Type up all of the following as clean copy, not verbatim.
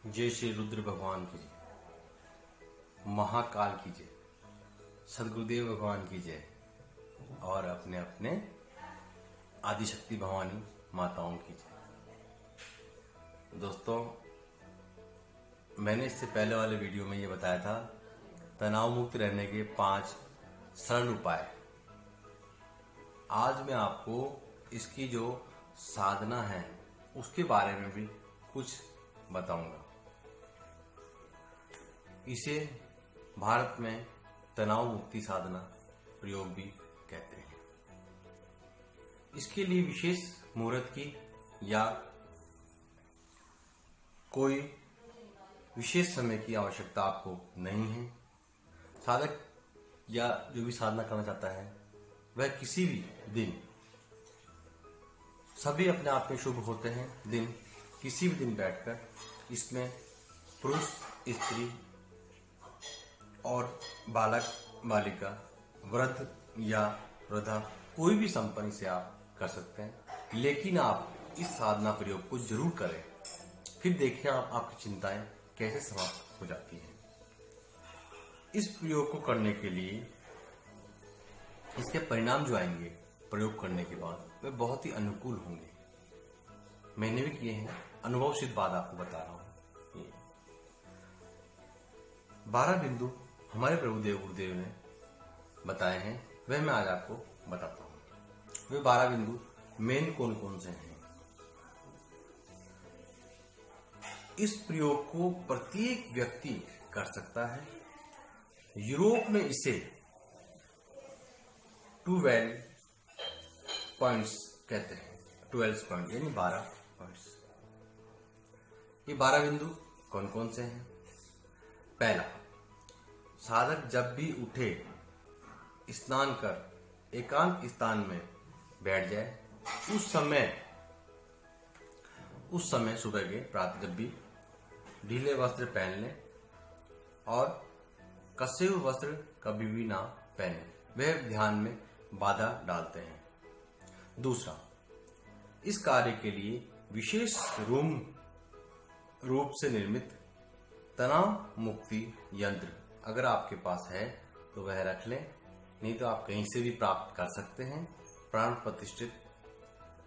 जय श्री रुद्र भगवान की जय, महाकाल की जय, सदगुरुदेव भगवान की जय और अपने अपने आदिशक्ति भवानी माताओं की जय। दोस्तों, मैंने इससे पहले वाले वीडियो में ये बताया था तनाव मुक्त रहने के 5 सरल उपाय। आज मैं आपको इसकी जो साधना है उसके बारे में भी कुछ बताऊंगा। इसे भारत में तनाव मुक्ति साधना प्रयोग भी कहते हैं। इसके लिए विशेष मुहूर्त की या कोई विशेष समय की आवश्यकता आपको नहीं है। साधक या जो भी साधना करना चाहता है वह किसी भी दिन, सभी अपने आप में शुभ होते हैं दिन, किसी भी दिन बैठकर इसमें पुरुष, स्त्री और बालक, बालिका, वृद्ध या वृद्धा कोई भी संपन्न से आप कर सकते हैं। लेकिन आप इस साधना प्रयोग को जरूर करें, फिर देखिए आपकी चिंताएं कैसे समाप्त हो जाती हैं। इस प्रयोग को करने के लिए इसके परिणाम जो आएंगे प्रयोग करने के बाद वे बहुत ही अनुकूल होंगे। मैंने भी किए हैं, अनुभव सिद्ध बात आपको बता रहा हूं। 12 बिंदु हमारे प्रभुदेव गुरुदेव ने बताए हैं, वह मैं आज आपको बताता हूं। वे 12 बिंदु मेन कौन कौन से हैं। इस प्रयोग को प्रत्येक व्यक्ति कर सकता है। यूरोप में इसे 12 पॉइंट्स कहते हैं। 12 पॉइंट यानी 12 पॉइंट्स। ये 12 बिंदु कौन कौन से हैं? पहला, साधक जब भी उठे, स्नान कर एकांत स्थान में बैठ जाए, उस समय सुबह के प्रातः जब भी ढीले वस्त्र पहन लें और कसे हुए वस्त्र कभी भी ना पहने, वह ध्यान में बाधा डालते हैं। दूसरा, इस कार्य के लिए विशेष रूप से निर्मित तनाव मुक्ति यंत्र अगर आपके पास है तो वह रख लें, नहीं तो आप कहीं से भी प्राप्त कर सकते हैं, प्राण प्रतिष्ठित।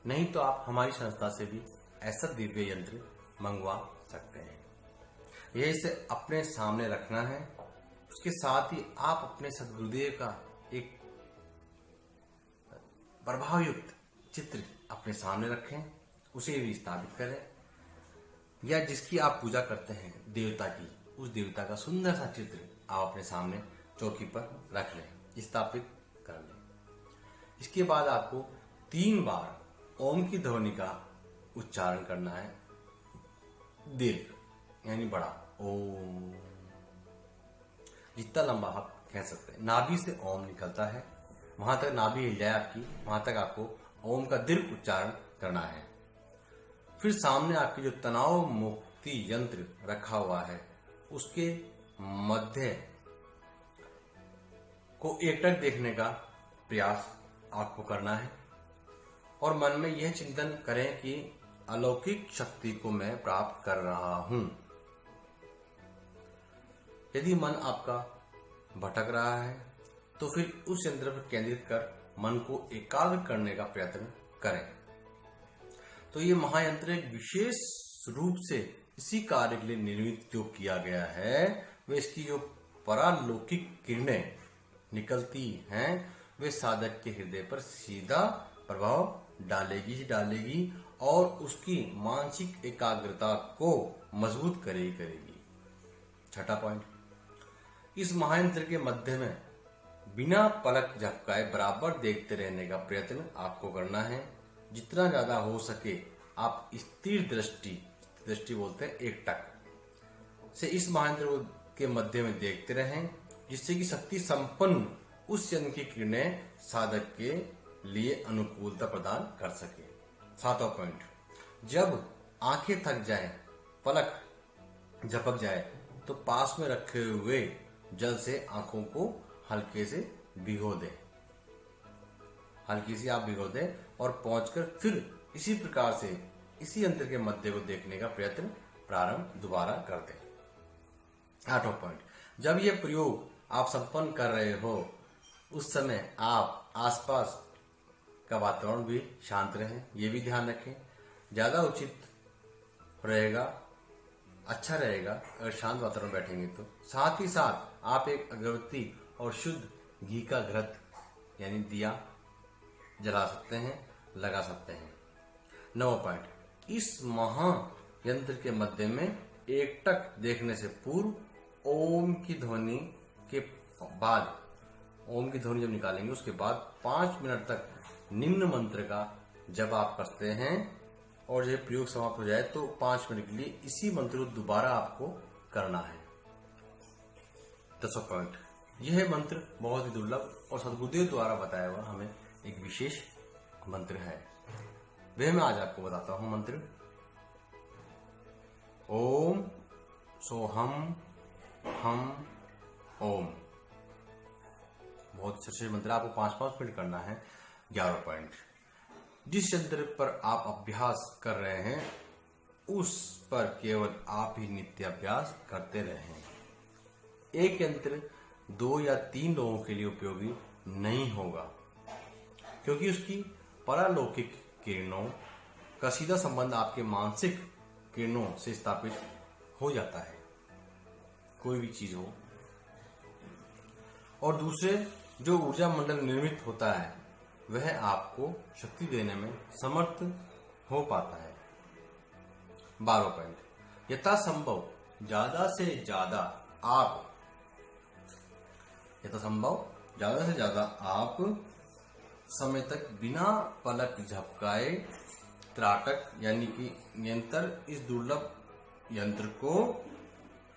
नहीं तो आप हमारी संस्था से भी ऐसा दिव्य यंत्र मंगवा सकते हैं। यह इसे अपने सामने रखना है। उसके साथ ही आप अपने सदगुरुदेव का एक प्रभावयुक्त चित्र अपने सामने रखें, उसे भी स्थापित करें, या जिसकी आप पूजा करते हैं देवता की, उस देवता का सुंदर सा चित्र आप अपने सामने चौकी पर रख लें, स्थापित कर लें। इसके बाद आपको 3 बार ओम की ध्वनि का उच्चारण करना है, दीर्घ यानी बड़ा ओम। जितना लंबा आप कह सकते हैं, नाभि से ओम निकलता है, वहां तक नाभि हिल जाए आपकी, वहां तक आपको ओम का दीर्घ उच्चारण करना है। फिर सामने आपके जो तनाव मुक्ति यंत्र रखा हुआ है उसके मध्य को एकटक देखने का प्रयास आपको करना है और मन में यह चिंतन करें कि अलौकिक शक्ति को मैं प्राप्त कर रहा हूं। यदि मन आपका भटक रहा है तो फिर उस यंत्र पर केंद्रित कर मन को एकाग्र करने का प्रयत्न करें। तो ये महायंत्र एक विशेष रूप से इसी कार्य के लिए निर्मित जो किया गया है, वे इसकी जो परालौकिक किरणें निकलती हैं वे साधक के हृदय पर सीधा प्रभाव डालेगी और उसकी मानसिक एकाग्रता को मजबूत करेगी। छठा पॉइंट, इस महायंत्र के मध्य में बिना पलक झपकाए बराबर देखते रहने का प्रयत्न आपको करना है। जितना ज्यादा हो सके आप स्थिर दृष्टि बोलते हैं एकटक से इस महायंत्र के मध्य में देखते रहें, जिससे कि शक्ति संपन्न उस यंत्र की किरणें साधक के लिए अनुकूलता प्रदान कर सके। 7वां पॉइंट, जब आंखें थक जाए, पलक झपक जाए तो पास में रखे हुए जल से आंखों को हल्के से भिगो दें। हल्की सी आप भिगो दें और पहुंचकर फिर इसी प्रकार से इसी यंत्र के मध्य को देखने का प्रयत्न प्रारंभ दोबारा कर दें। 8वां पॉइंट, जब यह प्रयोग आप संपन्न कर रहे हो उस समय आप आसपास का वातावरण भी शांत रहे, ये भी ध्यान रखें। ज्यादा उचित रहेगा, अच्छा रहेगा अगर शांत वातावरण बैठेंगे तो। साथ ही साथ आप एक अगरबत्ती और शुद्ध घी का घृत यानी दिया जला सकते हैं, लगा सकते हैं। 9वां पॉइंट, इस महायंत्र के मध्य में एकटक देखने से पूर्व ओम की ध्वनि के बाद, ओम की ध्वनि जब निकालेंगे उसके बाद 5 मिनट तक निम्न मंत्र का जब आप करते हैं और जब प्रयोग समाप्त हो जाए तो 5 मिनट के लिए इसी मंत्र को दोबारा आपको करना है। 10वां पॉइंट, यह मंत्र बहुत ही दुर्लभ और सदगुरुदेव द्वारा बताया हुआ हमें एक विशेष मंत्र है, वह मैं आज आपको बताता हूं। मंत्र ओम सोहम हम ओम, बहुत सरल मंत्र, आपको 5-5 मिनट करना है। 11वां पॉइंट, जिस यंत्र पर आप अभ्यास कर रहे हैं उस पर केवल आप ही नित्य अभ्यास करते रहें। एक यंत्र 2 या 3 लोगों के लिए उपयोगी नहीं होगा, क्योंकि उसकी पारलौकिक किरणों का सीधा संबंध आपके मानसिक किरणों से स्थापित हो जाता है, कोई भी चीज हो। और दूसरे, जो ऊर्जा मंडल निर्मित होता है वह आपको शक्ति देने में समर्थ हो पाता है। 12वां पॉइंट, यथासंभव ज्यादा से ज्यादा आप समय तक बिना पलक झपकाए त्राटक यानी कि निरंतर इस दुर्लभ यंत्र को,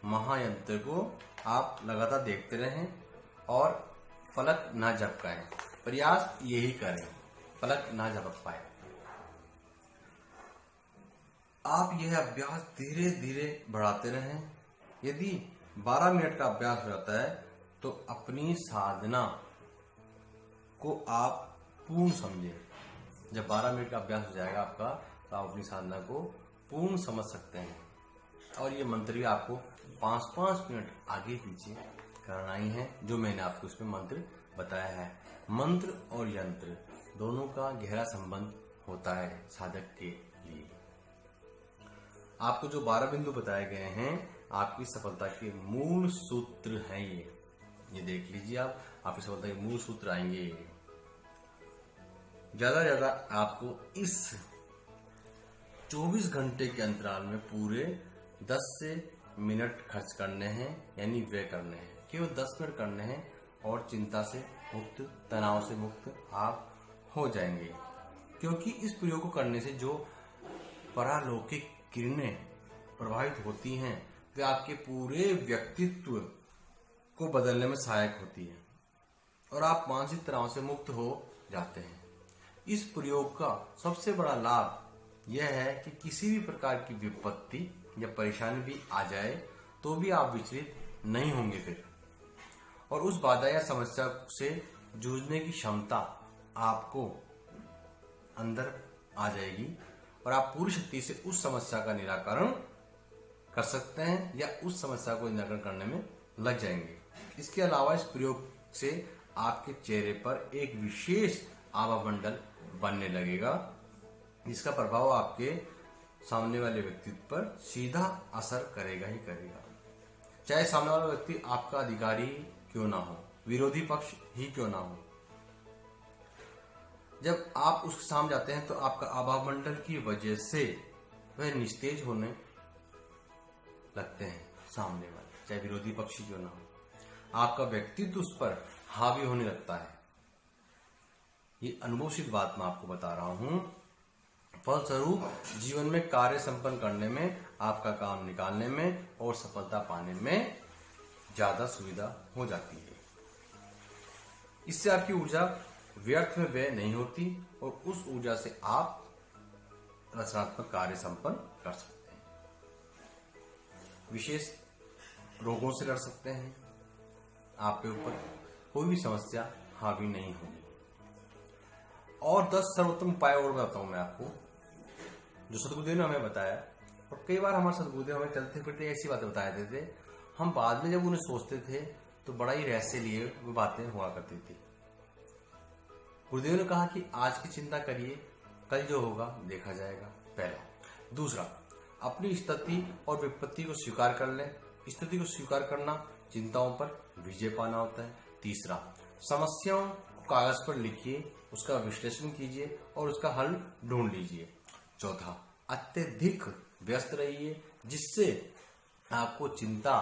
महायंत्र को आप लगातार देखते रहें और पलक ना झपकाएं। प्रयास यही करें, पलक ना झपक पाए। आप यह अभ्यास धीरे धीरे बढ़ाते रहें। यदि 12 मिनट का अभ्यास हो जाता है तो अपनी साधना को आप पूर्ण समझें। जब 12 मिनट का अभ्यास हो जाएगा आपका तो आप अपनी साधना को पूर्ण समझ सकते हैं। और ये मंत्र भी आपको 5-5 मिनट आगे पीछे करना ही है, जो मैंने आपको इसमें मंत्र बताया है। मंत्र और यंत्र दोनों का गहरा संबंध होता है साधक के लिए। आपको जो 12 बिंदु बताए गए हैं आपकी सफलता के मूल सूत्र हैं। ये देख लीजिए, आपकी सफलता के मूल सूत्र आएंगे। ज्यादा ज्यादा आपको इस 24 घंटे के अंतराल में पूरे 10 से मिनट खर्च करने हैं, यानी व्यय करने हैं। केवल 10 मिनट करने हैं और चिंता से मुक्त, तनाव से मुक्त आप हो जाएंगे। क्योंकि इस प्रयोग को करने से जो परालौकिक किरणें प्रभावित होती हैं वे आपके पूरे व्यक्तित्व को बदलने में सहायक होती है और आप मानसिक तनाव से मुक्त हो जाते हैं। इस प्रयोग का सबसे बड़ा लाभ यह है कि किसी भी प्रकार की विपत्ति या परेशानी भी आ जाए तो भी आप विचलित नहीं होंगे फिर, और उस बाधा या समस्या से जूझने की क्षमता आपको अंदर आ जाएगी और आप पूरी शक्ति से उस समस्या का निराकरण कर सकते हैं या उस समस्या को निराकरण करने में लग जाएंगे। इसके अलावा इस प्रयोग से आपके चेहरे पर एक विशेष आभा मंडल बनने लगेगा, जिसका प्रभाव आपके सामने वाले व्यक्तित्व पर सीधा असर करेगा ही करेगा। चाहे सामने वाला व्यक्ति आपका अधिकारी क्यों ना हो, विरोधी पक्ष ही क्यों ना हो। जब आप उसके सामने जाते हैं तो आपका आभा मंडल की वजह से वह निस्तेज होने लगते हैं सामने वाले, चाहे विरोधी पक्ष ही क्यों ना हो। आपका व्यक्तित्व उस पर हावी होने लगता है। ये अनुभवसिद्ध बात मैं आपको बता रहा हूं। फलस्वरूप जीवन में कार्य संपन्न करने में, आपका काम निकालने में और सफलता पाने में ज्यादा सुविधा हो जाती है। इससे आपकी ऊर्जा व्यर्थ में व्यय नहीं होती और उस ऊर्जा से आप रचनात्मक कार्य संपन्न कर सकते हैं। विशेष रोगों से लड़ सकते हैं। आपके ऊपर कोई भी समस्या हावी नहीं होगी। और 10 सर्वोत्तम उपाय और बताता हूं मैं आपको, जो सदगुरुदेव ने हमें बताया और कई बार हमारे सदगुरुदेव हमें चलते फिरते ऐसी बातें बता देते थे, हम बाद में जब उन्हें सोचते थे तो बड़ा ही रहस्य लिए वो बातें हुआ करती थी। गुरुदेव ने कहा कि आज की चिंता करिए, कल जो होगा देखा जाएगा, पहला। दूसरा, अपनी स्थिति और विपत्ति को स्वीकार कर लें। स्थिति को स्वीकार करना चिंताओं पर विजय पाना होता है। तीसरा, समस्याओं को कागज पर लिखिए, उसका विश्लेषण कीजिए और उसका हल ढूंढ लीजिए। चौथा, अत्यधिक व्यस्त रहिए जिससे आपको चिंता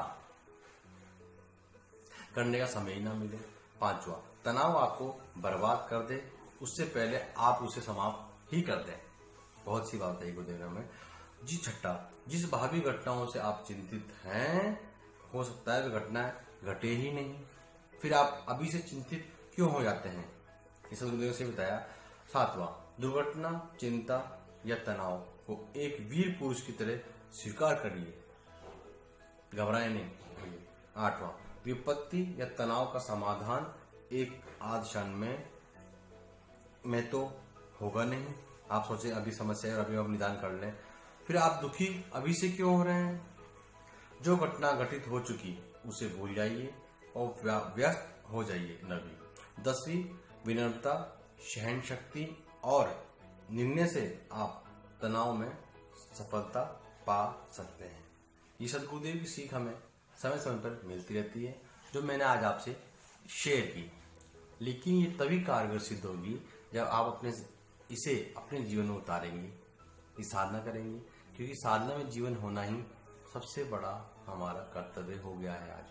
करने का समय ही ना मिले। पांचवा, तनाव आपको बर्बाद कर दे, उससे पहले आप उसे समाप्त ही कर दें। बहुत सी बात है गुरुदेव हमें। जी छठा, जिस भावी घटनाओं से आप चिंतित हैं, हो सकता है कि घटना घटे ही नहीं, फिर आप अभी से चिंतित क्यों हो जाते हैं, इसे गुरुदेव से बताया। सातवां, दुर्घटना, चिंता या तनाव को एक वीर पुरुष की तरह स्वीकार करिए, घबराए नहीं। आठवां, विपत्ति या तनाव का समाधान एक आध क्षण में तो होगा नहीं। आप सोचे अभी समस्या है और अभी आप निदान कर लें, फिर आप दुखी अभी से क्यों हो रहे हैं। जो घटना घटित हो चुकी उसे भूल जाइए और व्यस्त हो जाइए। 9वीं, 10वीं, विनम्रता, सहन शक्ति और निर्णय से आप तनाव में सफलता पा सकते हैं। ये सदगुरुदेव की सीख हमें समय समय पर मिलती रहती है, जो मैंने आज आपसे शेयर की। लेकिन ये तभी कारगर सिद्ध होगी जब आप इसे अपने जीवन में उतारेंगे, ये साधना करेंगे, क्योंकि साधना में जीवन होना ही सबसे बड़ा हमारा कर्तव्य हो गया है। आज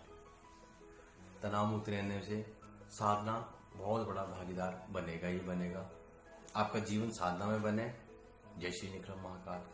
तनाव मुक्त रहने से साधना बहुत बड़ा भागीदार बनेगा ही बनेगा। आपका जीवन साधना में बने। जय श्री निकरम महाकाल।